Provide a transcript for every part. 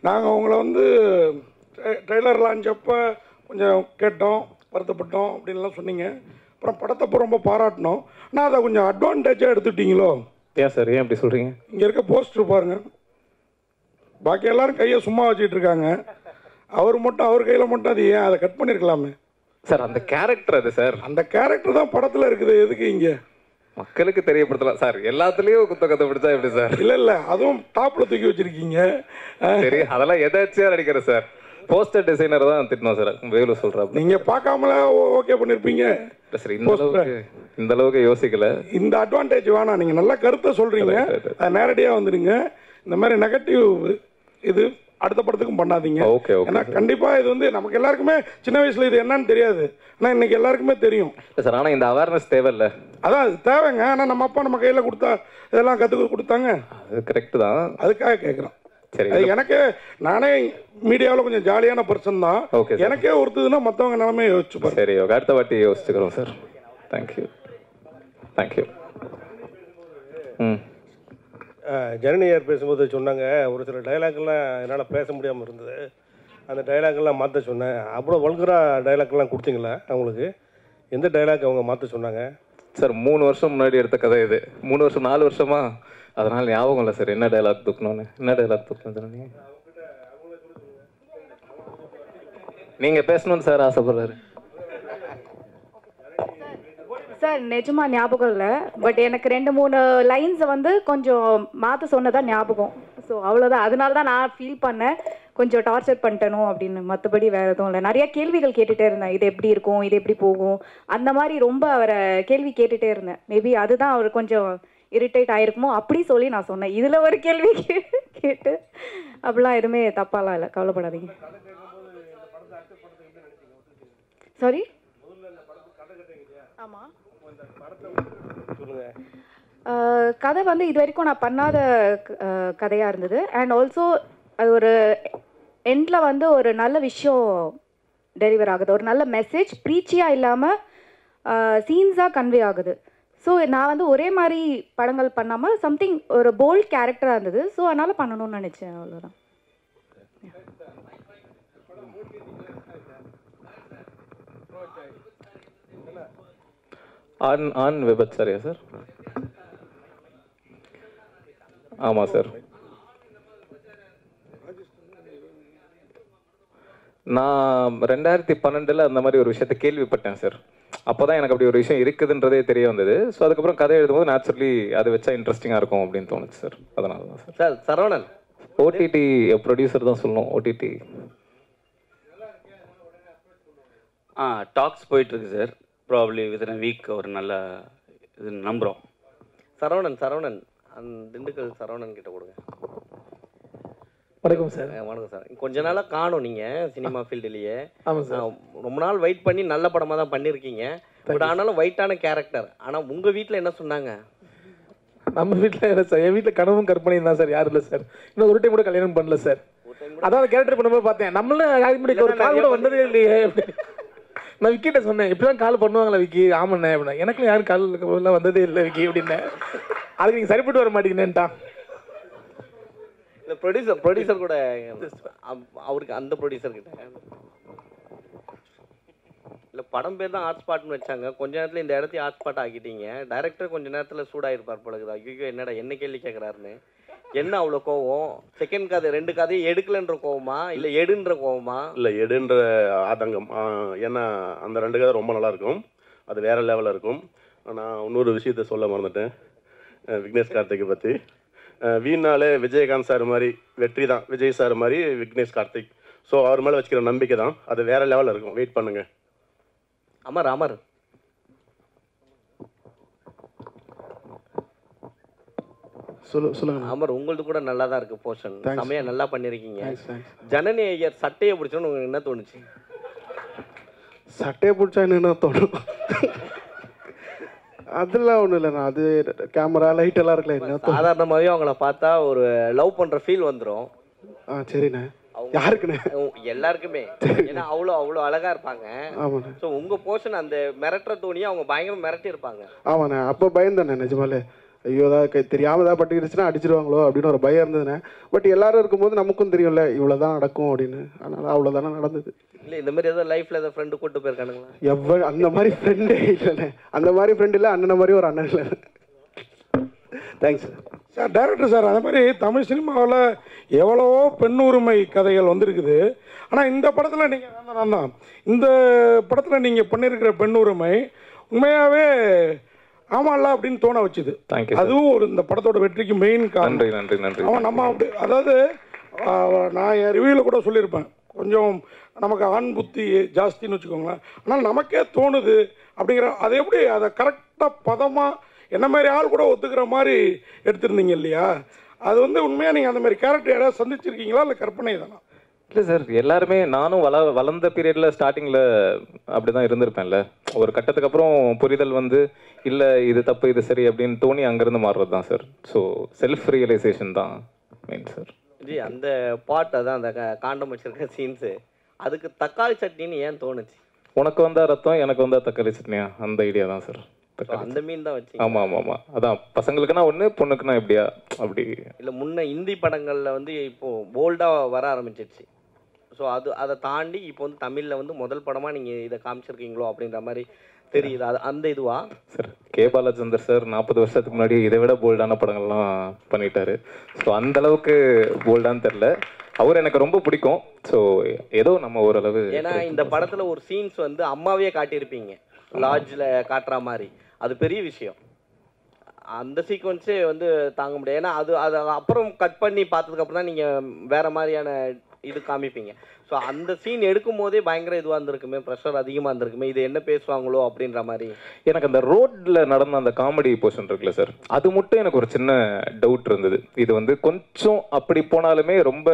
நாங்கள் உங்களை வந்து ட்ரெய்லர் லான்ச் அப்போ கொஞ்சம் கேட்டோம், வருத்தப்பட்டோம் அப்படின்லாம் சொன்னீங்க. அப்புறம் படத்தப்போ ரொம்ப பாராட்டினோம். ஆனால் அதை கொஞ்சம் அட்வான்டேஜாக எடுத்துக்கிட்டீங்களோ? ஏன் சார், ஏன் அப்படி சொல்கிறீங்க? இங்கே இருக்க போஸ்டர் பாருங்கள், பாக்கி எல்லாரும் கையை சும்மா வச்சுட்டு இருக்காங்க, அவர் மட்டும் அவர் கையில் மட்டும் அது ஏன் அதை கட் பண்ணியிருக்கலாமே சார்? அந்த கேரக்டர் அது சார், அந்த கேரக்டர் தான் படத்தில் இருக்குது, எதுக்கு இங்கே மக்களுக்கு தெரியப்படுத்தலாம் சார். எல்லாத்துலேயும் குத்த கதை பிடிச்சா எப்படி சார்? இல்லை அதுவும் டாப்பில் தூக்கி வச்சுருக்கீங்க. சரி, அதெல்லாம் எதாச்சியாக நடிக்கிறேன் சார். போஸ்டர் டிசைனர் தான் திட்டணும் சார், வேலு சொல்கிறாப்ப. நீங்கள் பார்க்காமல ஓகே பண்ணியிருப்பீங்க சார். இந்த அளவுக்கு யோசிக்கல. இந்த அட்வான்டேஜ் வேணாம், நீங்கள் நல்ல கருத்தை சொல்கிறீங்க, அது நேரடியாக வந்துடுங்க. இந்த மாதிரி நெகட்டிவ் இது அடுத்த படத்துக்கும் பண்ணாதீங்க. Okay okay. ஏன்னா கண்டிப்பாக இது வந்து நமக்கு எல்லாருக்குமே சின்ன வயசில் இது என்னன்னு தெரியாது, ஆனால் இன்னைக்கு எல்லாருக்குமே தெரியும் சார். ஆனால் இந்த அவேர்னஸ் தேவையில்ல. அதான் அது தேவைங்க. ஆனால் நம்ம அப்பா நம்ம கையில் கொடுத்தா இதெல்லாம் கற்றுக்க கொடுத்தாங்க, அது கரெக்டு தான். அதுக்காக கேட்குறோம். சரி, எனக்கு நானே மீடியாவில் கொஞ்சம் ஜாலியான பர்சன் தான். எனக்கே ஒருத்ததுன்னா மற்றவங்க நிலமே யோசிச்சுப்பாரு. சரி, அடுத்த வாட்டி யோசிச்சுக்கிறோம் சார். Thank you thank you. ஜனனியார் பேசும்போது சொன்னாங்க, ஒரு சில டைலாக்லாம் என்னால் பேச முடியாமல் இருந்தது, அந்த டைலாக்லாம் மாற்ற சொன்னேன். அவ்வளோ வல்கராக டைலாக்லாம் கொடுத்தீங்களா அவங்களுக்கு? எந்த டைலாக் அவங்க மாற்ற சொன்னாங்க சார்? 3 வருஷம் முன்னாடி எடுத்த கதை இது. 3 வருஷம் 4 வருஷமா, அதனால் ஞாபகம் இல்லை சார் என்ன டைலாக் தூக்கணும்னு. என்ன டைலாக் தூக்கணும் நீங்கள் பேசணும்னு சார் ஆசைப்படுறாரு சார். நிஜமா ஞாபகம் இல்லை, பட் எனக்கு 2-3 லைன்ஸை வந்து கொஞ்சம் மாற்ற சொன்னதான் ஞாபகம். ஸோ அவ்வளோதான். அதனால தான் நான் ஃபீல் பண்ணேன் கொஞ்சம் டார்ச்சர் பண்ணிட்டணும் அப்படின்னு. மற்றபடி வேறு எதுவும் இல்லை. நிறையா கேள்விகள் கேட்டுகிட்டே இருந்தேன், இது எப்படி இருக்கும், இது எப்படி போகும், அந்த மாதிரி ரொம்ப அவரை கேள்வி கேட்டுகிட்டே இருந்தேன். மேபி அதுதான் அவர் கொஞ்சம் இரிட்டேட் ஆகிருக்குமோ அப்படி சொல்லி நான் சொன்னேன். இதில் ஒரு கேள்வி கேட்டு அப்படிலாம் எதுவுமே தப்பாலாம் இல்லை, கவலைப்படாதீங்க. சாரி. ஆமாம், கதை வந்து இது வரைக்கும் நான் பண்ணாத கதையாக இருந்தது. அண்ட் ஆல்சோ அது ஒரு எண்டில் வந்து ஒரு நல்ல விஷயம் டெலிவர் ஆகுது, ஒரு நல்ல மெசேஜ், ப்ரீச்சியாக இல்லாமல் சீன்ஸாக கன்வே ஆகுது. ஸோ நான் வந்து ஒரே மாதிரி படங்கள் பண்ணாமல் சம்திங் ஒரு போல்ட் கேரக்டராக இருந்தது. ஸோ அதனால் பண்ணணும்னு நினச்சேன், அவ்வளோதான். ஆன் விபத் சரியா சார்? ஆமாம் சார். நான் 2012 அந்த மாதிரி ஒரு விஷயத்தை கேள்விப்பட்டேன் சார். அப்போ தான் எனக்கு அப்படி ஒரு விஷயம் இருக்குதுன்றதே தெரிய வந்தது. ஸோ அதுக்கப்புறம் கதை எழுதும்போது நேச்சுரலி அதை வச்சா இன்ட்ரெஸ்டிங்காக இருக்கும் அப்படின்னு தோணுச்சு சார். அதனால தான் sir. Sir Saravanan OTT producer தான் சொல்லணும். ஓடிடி டாக்ஸ் போயிட்டுருக்கு சார். ப்ராப்ளி வித்தின் வீக் ஒரு நல்ல இது நம்புகிறோம். சரவணன் அந்த திண்டுக்கல் சரவணன் கிட்ட கொடுங்க. வணக்கம் சார். வணக்கம் சார். கொஞ்ச நாளாக காணும் நீங்கள் சினிமா ஃபீல்டுலேயே. ஆமாம் சார். ரொம்ப நாள் வெயிட் பண்ணி நல்ல படமாக தான் பண்ணியிருக்கீங்க. பட் ஆனாலும் வெயிட்டான கேரக்டர். ஆனால் உங்கள் வீட்டில் என்ன சொன்னாங்க? நம்ம வீட்டில் என்ன சார், என் வீட்டில் கனவும் கற்பனையும் தான் சார். யாரும் இல்லை சார். இன்னும் ஒரு டைம் கூட கல்யாணம் பண்ணல சார். அதான் கேரக்டர் பண்ணும்போது பார்த்தேன், நம்மளும் யாரும் ஒரு கால் கூட வந்ததே இல்லையே. நான் விக்கிட்ட சொன்னேன், இப்படிதான் கால் பண்ணுவாங்களா விக்கி? ஆமாண்ணே அப்படின்னா. எனக்கும் யாரும் கால் எல்லாம் வந்ததே இல்லை விக்கி அப்படின்னேன். அதுக்கு நீங்கள் சரிப்பட்டு வர மாட்டீங்கன்னுட்டான். இல்லை ப்ரொடியூசர் கூட அவருக்கு அந்த ப்ரொடியூசர் கிட்ட இல்லை படம் பேர் தான் ஹாட் ஸ்பாட்னு வச்சாங்க. கொஞ்ச நேரத்தில் இந்த இடத்தையும் ஹாட் ஸ்பாட் ஆக்கிட்டீங்க. டைரக்டர் கொஞ்ச நேரத்தில் சூடாயிருப்பார் போலக்குது. ஐயோ என்னடா என்ன கேள்வி கேட்குறாருன்னு. என்ன அவ்வளோ கோவம்? செகண்ட் கதை 2 கதையும் எடுக்கலன்ற கோவமா இல்லை எடுன்ற கோவமா? இல்லை எடுன்ற ஆதங்கம். ஏன்னா அந்த 2 கதை ரொம்ப நல்லாயிருக்கும், அது வேறு லெவலில் இருக்கும். நான் இன்னொரு விஷயத்த சொல்ல மறந்துட்டேன் விக்னேஷ் கார்த்திகை பற்றி. வீணாலே விஜயகாந்த் சார் மாதிரி வெற்றி தான், விஜய் சார் மாதிரி விக்னேஷ் கார்த்திக். ஸோ அவர் மேலே வச்சுக்கிற நம்பிக்கை தான், அது வேறு லெவலில் இருக்கும். வெயிட் பண்ணுங்கள். அமர் சொல்லுங்க அமர், உங்களது கூட நல்லா தான் இருக்குது போர்ஷன். செமையாக நல்லா பண்ணியிருக்கீங்க. ஜனனி ஐயர் சட்டையை பிடிச்சோன்னு உங்களுக்கு என்ன தோணுச்சு? சட்டையை பிடிச்சா என்ன தோணும்? அதெல்லாம் ஒன்றும் இல்லைண்ணா, அது கேமரா லைட் எல்லாம் இருக்குல்ல, என்ன சாதாரணமாகவே அவங்கள பார்த்தா ஒரு லவ் பண்ணுற ஃபீல் வந்துடும். சரிண்ணே. யாருக்குண்ணே? எல்லாருக்குமே. ஏன்னா அவ்வளோ அழகாக இருப்பாங்க. ஆமாண்ணே. ஸோ உங்கள் போர்ஷன் அந்த மிரட்டுற தோணியை அவங்க பயங்கரம் மிரட்டி இருப்பாங்க. ஆமாண்ணே. அப்போ பயந்தண்ணே நிஜமாலே. ஐயோ ஏதாவது தெரியாமல் ஏதாவது பட்டுக்கிடுச்சுன்னா அடிச்சிருவாங்களோ அப்படின்னு ஒரு பயம் இருந்ததுண்ணே. பட் எல்லாரும் இருக்கும்போது நமக்கும் தெரியும்ல இவ்வளோ தான் நடக்கும் அப்படின்னு. அதனால் அவ்வளோதானே நடந்தது. இல்லை இந்த மாதிரி ஏதாவது லைஃப்பில் ஏதாவது ஃப்ரெண்டு கூப்பிட்டு போயிருக்கானுங்களா? அந்த மாதிரி ஃப்ரெண்டே இல்லைண்ணே. அந்த மாதிரி ஃப்ரெண்ட் இல்லை, அண்ணனை மாதிரி ஒரு அண்ணன் இல்லை. Thanks sir. டைரக்டர் சார், அதே மாதிரி தமிழ் சினிமாவில் எவ்வளவோ பெண் உரிமை கதைகள் வந்திருக்குது. ஆனால் இந்த படத்தில் நீங்கள் இந்த படத்தில் நீங்கள் பண்ணியிருக்கிற பெண் உரிமை உண்மையாகவே ஆமாம்ல அப்படின்னு தோண வச்சுது. அதுவும் ஒரு இந்த படத்தோட வெற்றிக்கு மெயின் காரணம். நன்றி நன்றி. அவன் நம்ம அப்படி அதாவது நான் என் ரிவ்யூவில் கூட சொல்லியிருப்பேன், கொஞ்சம் நமக்கு ஆண் புத்தி ஜாஸ்தின்னு வச்சுக்கோங்களேன். ஆனால் நமக்கே தோணுது அப்படிங்கிற அதை எப்படி அதை கரெக்டாக பதமாக என்ன மாதிரி ஆள் கூட ஒத்துக்கிற மாதிரி எடுத்திருந்தீங்க இல்லையா? அது உண்மையாக நீங்கள் அந்த மாதிரி கேரக்டர் யாராவது சந்திச்சிருக்கீங்களா இல்லை கற்பனை தானா? இல்லை சார், எல்லாருமே நானும் வளர்ந்த பீரியடில் ஸ்டார்டிங்கில் அப்படி தான் இருந்திருப்பேன்ல. ஒரு கட்டத்துக்கு அப்புறம் புரிதல் இல்லை இது தப்பு இது சரி அப்படின்னு தோணி அங்கேருந்து மாறுறது தான் சார். ஸோ செல்ஃப் ரியலைசேஷன் தான் மெயின் சார். ஜி அந்த பாட் அதான் அந்த காண்டம் வச்சிருக்க சீன்ஸு, அதுக்கு தக்காளி சட்னின்னு ஏன் தோணுச்சு? உனக்கு வந்தால் ரத்தம் எனக்கு வந்தால் தக்காளி சட்னியா, அந்த ஐடியா தான் சார். அந்த மீன் தான் வச்சு. ஆமாம் அதான் பசங்களுக்குன்னா ஒன்று பொண்ணுக்குன்னா எப்படியா அப்படி இல்லை முன்ன இந்தி படங்களில் இப்போது போல்டாக வர ஆரம்பிச்சிருச்சு. ஸோ அதை தாண்டி இப்போ தமிழில் முதல் படமாக நீங்கள் இதை காமிச்சிருக்கீங்களோ அப்படின்ற மாதிரி தெரியுது. அது அந்த இதுவா சார்? கே பாலச்சந்தர் சார் 40 வருஷத்துக்கு முன்னாடி இதை விட போல்டான படங்கள்லாம் பண்ணிட்டாரு. ஸோ அந்த அளவுக்கு போல்டான்னு தெரில. அவர் எனக்கு ரொம்ப பிடிக்கும். ஸோ ஏதோ நம்ம ஓரளவு, ஏன்னா இந்த படத்தில் ஒரு சீன்ஸ் அம்மாவே காட்டியிருப்பீங்க லாட்ஜில் காட்டுற மாதிரி, அது பெரிய விஷயம். அந்த சீக்வன்ஸே தாங்க முடியாது. ஏன்னா அது அப்புறம் கட் பண்ணி பார்த்ததுக்கப்புறம் தான் நீங்கள் வேறு மாதிரியான இது காமிப்பீங்க. ஸோ அந்த சீன் எடுக்கும் போதே பயங்கர இதுவாக இருந்திருக்குமே, ப்ரெஷர் அதிகமாக இருந்திருக்குமே, இது என்ன பேசுவாங்களோ அப்படின்ற மாதிரி. எனக்கு அந்த ரோட்டில் நடந்த அந்த காமெடி போர்ஷன் இருக்குல்ல சார், அது மட்டும் எனக்கு ஒரு சின்ன டவுட் இருந்தது. இது கொஞ்சம் அப்படி போனாலுமே ரொம்ப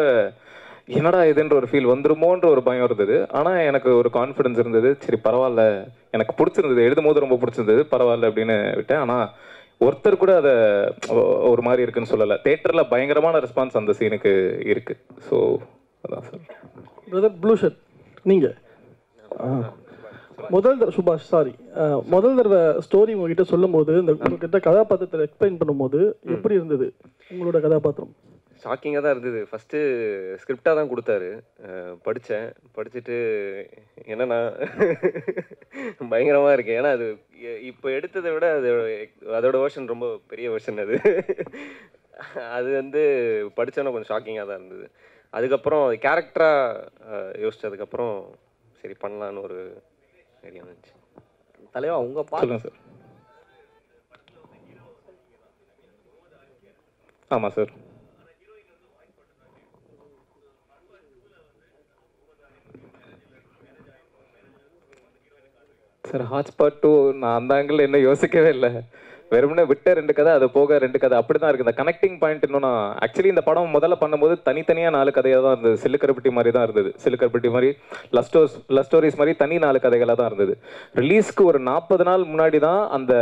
என்னடா இதுன்ற ஒரு ஃபீல் வந்துருமோன்ற ஒரு பயம் இருந்தது. ஆனால் எனக்கு ஒரு கான்ஃபிடன்ஸ் இருந்தது. சரி பரவாயில்ல, எனக்கு பிடிச்சிருந்தது, எழுதும் போது ரொம்ப பிடிச்சிருந்தது, பரவாயில்ல அப்படின்னு விட்டேன். ஆனால் ஒருத்தர் கூட அதை ஒரு மாதிரி இருக்குன்னு சொல்லலை. தேட்டரில் பயங்கரமான ரெஸ்பான்ஸ் அந்த சீனுக்கு இருக்குது. ஸோ அதான் சார். பிரதர் ப்ளூ ஷர்ட், நீங்கள் சுபாஷ் முதல் தடவை ஸ்டோரி உங்ககிட்ட சொல்லும் போது இந்த உங்ககிட்ட கதாபாத்திரத்தை எக்ஸ்பிளைன் பண்ணும்போது எப்படி இருந்தது உங்களோட கதாபாத்திரம்? ஷாக்கிங்காக தான் இருந்தது. ஃபஸ்ட்டு ஸ்கிரிப்டாக தான் கொடுத்தாரு, படிச்சுட்டு என்னன்னா பயங்கரமாக இருக்குது. ஏன்னா அது இப்போ எடுத்ததை விட அதோட வெர்ஷன் ரொம்ப பெரிய வெர்ஷன். அது படித்தோன்னா கொஞ்சம் ஷாக்கிங்காக தான் இருந்தது. அதுக்கப்புறம் கேரக்டராக யோசிச்சதுக்கப்புறம் சரி பண்ணலான்னு ஒரு ஐடியா இருந்துச்சு. தலைவா உங்கள் சொல்லுங்கள் சார். ஆமாம் சார். சார் ஹாட்ஸ்பாட் 2 நான் அந்த ஆங்கிள் என்ன யோசிக்கவே இல்லை. வெறுமனே விட்ட 2 கதை, அது போக 2 கதை அப்படி தான் இருக்குது. இந்த கனெக்டிங் பாயிண்ட் இன்னும் நான் ஆக்சுவலி இந்த படம் முதல்ல பண்ணும்போது தனித்தனியாக 4 கதையாக தான் இருந்தது. சிலுக்கரப்பட்டி மாதிரி தான் இருந்தது. சிலுக்கரப்பட்டி மாதிரி லவ் ஸ்டோரிஸ் மாதிரி தனி 4 கதைகளாக தான் இருந்தது. ரிலீஸ்க்கு ஒரு 40 நாள் முன்னாடி தான் அந்த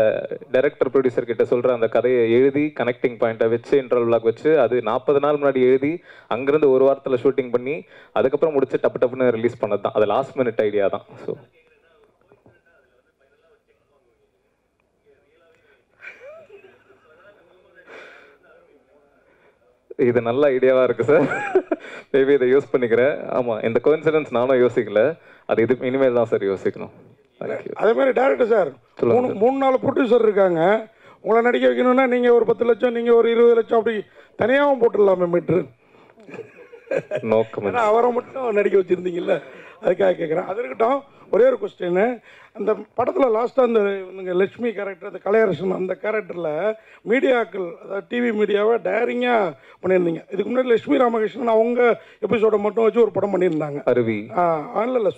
டைரக்டர் ப்ரொடியூசர் கிட்ட சொல்கிற அந்த கதையை எழுதி கனெக்டிங் பாயிண்ட்டை வச்சு இன்டர்வல் பிளாக் வச்சு அது 40 நாள் முன்னாடி எழுதி அங்கேருந்து ஒரு வாரத்தில் ஷூட்டிங் பண்ணி அதுக்கப்புறம் முடிச்சு டப்புன்னு ரிலீஸ் பண்ணது தான். அது லாஸ்ட் மினிட் ஐடியா தான். ஸோ இது நல்ல ஐடியாவாக இருக்குது சார். மேபி இதை யூஸ் பண்ணிக்கிறேன். ஆமாம், இந்த கோஇன்சிடென்ஸ் நானும் யோசிக்கல. அது இனிமேல் தான் சார் யோசிக்கணும். அதே மாதிரி டேரக்டர் சார் 3-4 ப்ரொடியூசர் இருக்காங்க. உங்களை நடிக்க வைக்கணும்னா நீங்கள் ஒரு 10 லட்சம், நீங்கள் ஒரு 20 லட்சம் அப்படி தனியாகவும் போட்டுடலாமே மீட்ரு. நோக்கம் அவரை மட்டும் நடிக்க வச்சுருந்தீங்கல்ல, அதுக்காக கேட்குறேன். அது இருக்கட்டும். ஒரே ஒரு கொஸ்டின், அந்த படத்தில் லாஸ்ட்டாக அந்த லட்சுமி கேரக்டர், அந்த கலையரசன், அந்த கேரக்டரில் மீடியாக்கள், அதாவது டிவி மீடியாவை டேரிங்காக பண்ணியிருந்தீங்க. இதுக்கு முன்னாடி லட்சுமி ராமகிருஷ்ணன் அவங்க எபிசோடை மட்டும் வச்சு ஒரு படம் பண்ணியிருந்தாங்க, அருவி. இல்லை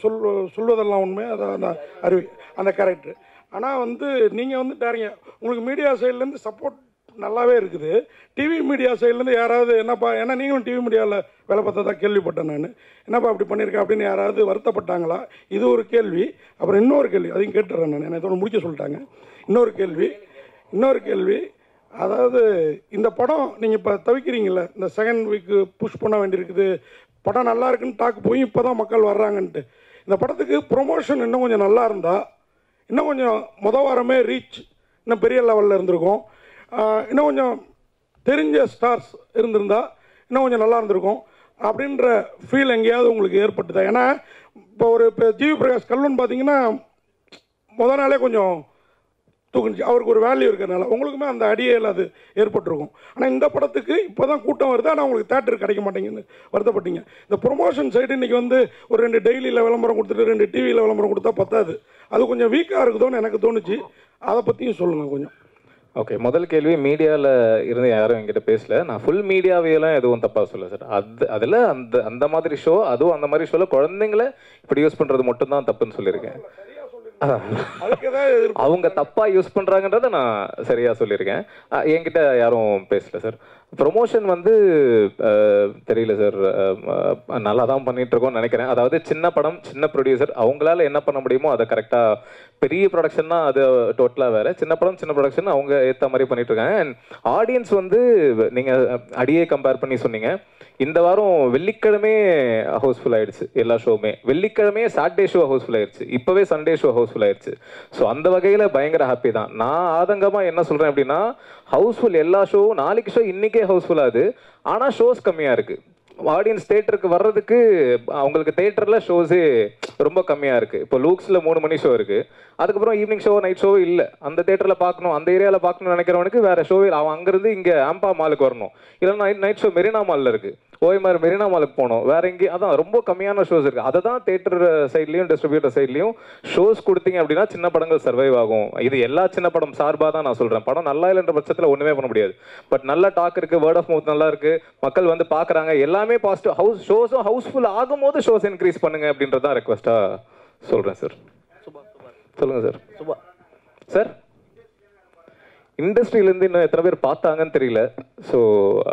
சொல்வதெல்லாம் உண்மை, அதான் அருவி அந்த கேரக்டர். ஆனால் நீங்கள் டேரிங்க, உங்களுக்கு மீடியா சைட்லேருந்து சப்போர்ட் நல்லாவே இருக்குது. டிவி மீடியா சைட்லேருந்து யாராவது என்னப்பா, ஏன்னா நீங்களும் டிவி மீடியாவில் வேலை பார்த்ததா கேள்விப்பட்டேன் நான், என்னப்பா அப்படி பண்ணியிருக்கேன் அப்படின்னு யாராவது வருத்தப்பட்டாங்களா? இது ஒரு கேள்வி. அப்புறம் இன்னொரு கேள்வி, அதையும் கேட்டுறேன் நான், என்னை இதோட முடிக்க சொல்லிட்டாங்க. இன்னொரு கேள்வி, அதாவது இந்த படம் நீங்கள் இப்போ தவிக்கிறீங்கள, இந்த செகண்ட் வீக்கு புஷ் பண்ண வேண்டியிருக்குது, படம் நல்லா இருக்குன்னு டாக்கு போய் இப்போ தான் மக்கள் வர்றாங்கன்ட்டு. இந்த படத்துக்கு ப்ரொமோஷன் இன்னும் கொஞ்சம் நல்லா இருந்தால், இன்னும் கொஞ்சம் வாரமே ரீச் இன்னும் பெரிய லெவலில் இருந்திருக்கும். இன்னும் கொஞ்சம் தெரிஞ்ச ஸ்டார்ஸ் இருந்திருந்தா இன்னும் கொஞ்சம் நல்லா இருந்திருக்கும் அப்படின்ற ஃபீல் எங்கேயாவது உங்களுக்கு ஏற்பட்டுதா? ஏன்னா இப்போ ஜிவி பிரகாஷ் கல்வன் பார்த்தீங்கன்னா முதல் நாளே கொஞ்சம் தூக்குனுச்சு, அவருக்கு ஒரு வேல்யூ இருக்கிறதுனால உங்களுக்குமே அந்த அடியில் அது ஏற்பட்டிருக்கும். ஆனால் இந்த படத்துக்கு இப்போ தான் கூட்டம் வருது, ஆனால் உங்களுக்கு தேட்டர் கிடைக்க மாட்டேங்குன்னு வருத்தப்பட்டீங்க. இந்த ப்ரொமோஷன் சைடு இன்றைக்கி வந்து ஒரு 2 டெய்லியில் விளம்பரம் கொடுத்துட்டு 2 டிவியில் விளம்பரம் கொடுத்தா பத்தாது, அது கொஞ்சம் வீக்காக இருக்குதோன்னு எனக்கு தோணுச்சு. அதை பற்றியும் சொல்லுங்கள் கொஞ்சம். ஓகே, முதல் கேள்வி மீடியாவில் இருந்து யாரும் என்கிட்ட பேசல. நான் ஃபுல் மீடியாவையெல்லாம் எதுவும் தப்பாக சொல்ல சார். அதில் அந்த மாதிரி ஷோ, அதுவும் அந்த மாதிரி ஷோவில் குழந்தைங்களை இப்படி யூஸ் பண்ணுறது மட்டும்தான் தப்புன்னு சொல்லியிருக்கேன். அவங்க தப்பா யூஸ் பண்றாங்கன்றத நான் சரியா சொல்லியிருக்கேன். என்கிட்ட யாரும் பேசல சார். ப்ரொமோஷன் வந்து தெரியல சார், நல்லா தான் பண்ணிட்டு இருக்கோம்னு நினைக்கிறேன். அதாவது சின்ன படம், சின்ன ப்ரொடியூசர், அவங்களால என்ன பண்ண முடியுமோ அதை கரெக்டாக. பெரிய ப்ரொடக்ஷன்னா அது டோட்டலாக வேறு. சின்ன படம் சின்ன ப்ரொடக்ஷன் அவங்க ஏற்ற மாதிரி பண்ணிட்டு இருக்காங்க. அண்ட் ஆடியன்ஸ் வந்து நீங்கள் அடியே கம்பேர் பண்ணி சொன்னீங்க. இந்த வாரம் வெள்ளிக்கிழமே ஹவுஸ்ஃபுல் ஆயிடுச்சு எல்லா ஷோவுமே. வெள்ளிக்கிழமையே சாட்டர்டே ஷோ ஹவுஸ்ஃபுல் ஆயிடுச்சு, இப்போவே சண்டே ஷோ ஹவுஸ்ஃபுல் ஆயிடுச்சு. ஸோ அந்த வகையில் பயங்கர ஹாப்பி தான். நான் ஆதங்கமாக என்ன சொல்கிறேன் அப்படின்னா, ஹவுஸ்ஃபுல் எல்லா ஷோவும், நாளைக்கு ஷோ இன்றைக்கே ஹவுஸ்ஃபுல் ஆகுது, ஆனால் ஷோஸ் கம்மியாக இருக்குது. ஆடியன்ஸ் தேட்டருக்கு வர்றதுக்கு அவங்களுக்கு தேட்டரில் ஷோஸே ரொம்ப கம்மியாக இருக்குது. இப்போ லூக்ஸில் 3 மணி ஷோ இருக்குது, அதுக்கப்புறம் ஈவினிங் ஷோ நைட் ஷோ இல்லை. அந்த தேட்டரில் பார்க்கணும், அந்த ஏரியாவில் பார்க்கணும்னு நினைக்கிறவனுக்கு வேறு ஷோவே, அவன் அங்கேருந்து இங்கே ஆம்பா மாலுக்கு வரணும், இல்லைன்னா நைட் ஷோ மெரினா மாலில் இருக்குது, ஓய்மார் மெரினா மாலுக்கு போகணும், வேற எங்கேயும். அதான் ரொம்ப கம்மியான ஷோஸ் இருக்குது. அதை தான் தேட்டர் சைட்லேயும் டிஸ்ட்ரிபியூட்டர் சைட்லேயும் ஷோஸ் கொடுத்தீங்க அப்படின்னா சின்ன படங்கள் சர்வைவ் ஆகும். இது எல்லா சின்ன படம் சார்பாக தான் நான் சொல்கிறேன். படம் நல்லா இல்லைன்ற பட்சத்தில் ஒன்றுமே பண்ண முடியாது. பட் நல்ல டாக் இருக்குது, வேர்ட் ஆஃப் மவுத் நல்லா இருக்குது, மக்கள் வந்து பார்க்குறாங்க, எல்லாமே பாசிட்டிவ். ஷோஸும் ஹவுஸ்ஃபுல் ஆகும்போது ஷோஸ் இன்க்ரீஸ் பண்ணுங்க அப்படின்றதான் ரெக்வஸ்ட்டாக சொல்கிறேன் சார். சொல்லுங்கள் சார். சார், இண்டஸ்ட்ரியிலேருந்து இன்னும் எத்தனை பேர் பார்த்தாங்கன்னு தெரியல. ஸோ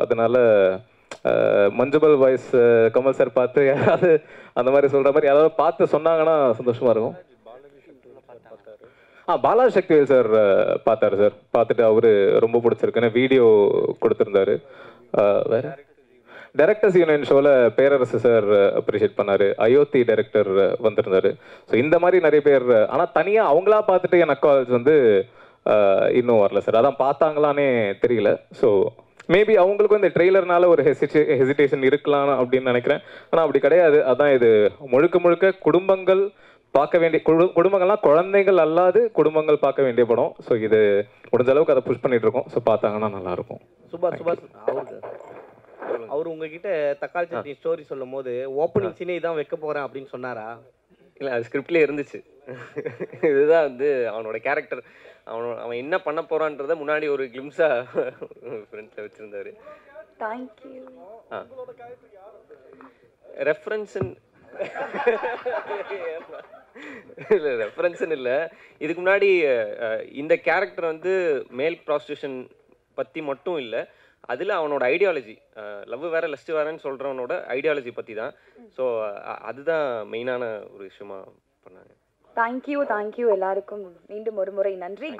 அதனால் மஞ்சுபல் வாய்ஸ் கமல் சார் பார்த்து யாராவது அந்த மாதிரி சொல்கிற மாதிரி யாராவது பார்த்து சொன்னாங்கன்னா சந்தோஷமாக இருக்கும். பாலாஜி சக்திவேல் சார் பார்த்தாரு சார். பார்த்துட்டு அவரு ரொம்ப பிடிச்சிருக்குன்னு வீடியோ கொடுத்துருந்தாரு. வேறு டைரக்டர்ஸ் யூனியன் ஷோவில் பேரரசு சார் அப்ரிஷியேட் பண்ணார். அயோத்தி டைரக்டர் வந்திருந்தார். ஸோ இந்த மாதிரி நிறைய பேர். ஆனால் தனியாக அவங்களா பார்த்துட்டு எனக்கு கால்ஸ் வந்து இன்னும் வரல சார். அதான் பார்த்தாங்களானே தெரியல. ஸோ மேபி அவங்களுக்கும் இந்த ட்ரெய்லர்னால ஒரு ஹெசிடேஷன் இருக்கலாம் அப்படின்னு நினைக்கிறேன். ஆனால் அப்படி கிடையாது. அதான் இது முழுக்க முழுக்க குடும்பங்கள் பார்க்க வேண்டிய, குடும்பங்கள்லாம் குழந்தைகள் அல்லாது குடும்பங்கள் பார்க்க வேண்டிய படம். ஸோ இது முடிஞ்ச அளவுக்கு அதை புஷ் பண்ணிட்டு இருக்கோம். ஸோ பார்த்தாங்கன்னா நல்லாயிருக்கும். சுபாஷ் அவர் உங்ககிட்ட தக்காளி சட்னி ஸ்டோரி சொல்லும் போது ஓப்பனிங் சீனே இதான் வைக்க போகிறேன் அப்படின்னு சொன்னாரா? இல்லை, அது ஸ்கிரிப்ட்லேயே இருந்துச்சு. இதுதான் வந்து அவனோட கேரக்டர். அவன் என்ன பண்ண போறான்றத முன்னாடி ஒரு கிளிம்ஸாக ஃப்ரெண்ட்ஸில் வச்சுருந்தாரு. தேங்க்யூ. ரெஃபரன்ஸுன்னு இல்லை, ரெஃபரன்ஸுன்னு இல்லை. இதுக்கு முன்னாடி இந்த கேரக்டர் வந்து மேல் ப்ராஸ்டியூஷன் பற்றி மட்டும் இல்லை, அதில் அவனோட ஐடியாலஜி, லவ் வேற லஸ்ட் வேறன்னு சொல்கிறவனோட ஐடியாலஜி பற்றி தான். ஸோ அதுதான் மெயினான ஒரு விஷயமா பண்ணாங்க. தேங்க்யூ எல்லாருக்கும் மீண்டும் ஒரு முறை நன்றி.